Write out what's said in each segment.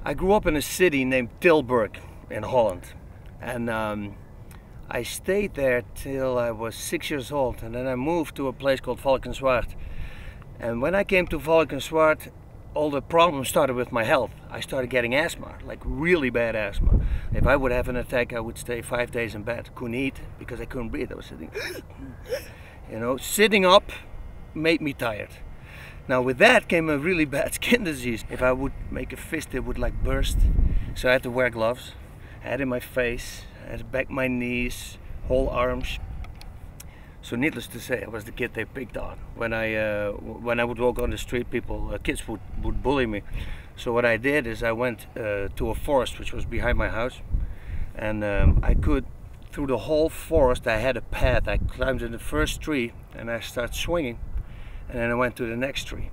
I grew up in a city named Tilburg in Holland, and I stayed there till I was 6 years old, and then I moved to a place called Valkenswaard. And when I came to Valkenswaard, all the problems started with my health. I started getting asthma, like really bad asthma. If I would have an attack, I would stay 5 days in bed. Couldn't eat because I couldn't breathe. I was sitting, you know, sitting up made me tired. Now with that came a really bad skin disease. If I would make a fist, it would like burst. So I had to wear gloves. I had it in my face, I had to back my knees, whole arms. So needless to say, I was the kid they picked on. When I would walk on the street, kids would bully me. So what I did is I went to a forest which was behind my house, and I could, through the whole forest, I had a path. I climbed in the first tree and I started swinging, and then I went to the next tree.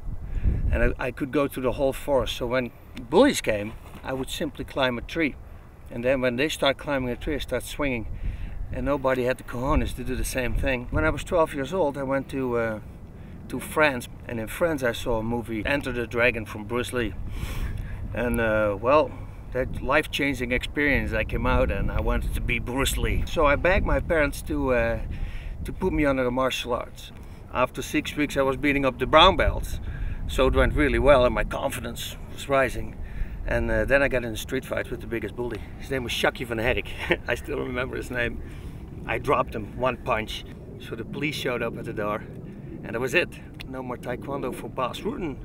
And I could go through the whole forest. So when bullies came, I would simply climb a tree. And then when they start climbing a tree, I start swinging. And nobody had the cojones to do the same thing. When I was 12 years old, I went to France, and in France I saw a movie, Enter the Dragon, from Bruce Lee. And well, that life-changing experience, I came out and I wanted to be Bruce Lee. So I begged my parents to put me under the martial arts. After 6 weeks I was beating up the brown belts, so it went really well and my confidence was rising. And then I got in a street fight with the biggest bully. His name was Shaki van Herk. I still remember his name. I dropped him one punch. So the police showed up at the door, and that was it. No more taekwondo for Bas Rutten.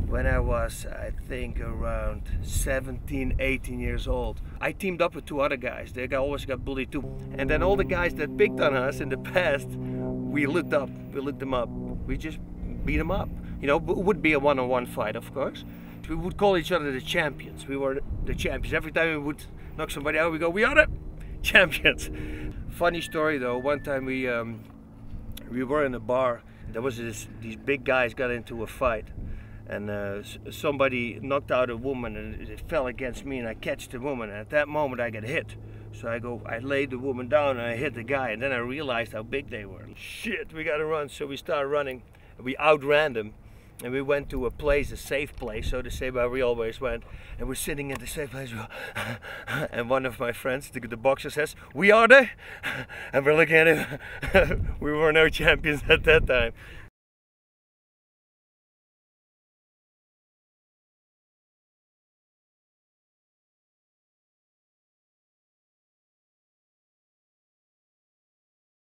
When I was, I think, around 17, 18 years old, I teamed up with 2 other guys. They always got bullied too. And then all the guys that picked on us in the past, we looked them up. We just beat them up. You know, it would be a one-on-one fight, of course. We would call each other the champions. We were the champions. Every time we would knock somebody out, we go, we are the champions. Funny story though, one time we were in a bar. There was these big guys got into a fight, and somebody knocked out a woman and it fell against me, and I catch the woman, and at that moment I get hit. So I laid the woman down and I hit the guy, and then I realized how big they were. Shit, we gotta run. So we started running, and we outran them. And we went to a place, a safe place, so to say, where we always went. And we're sitting at the safe place, and one of my friends, the boxer, says, "We are the," and we're looking at him. We were no champions at that time.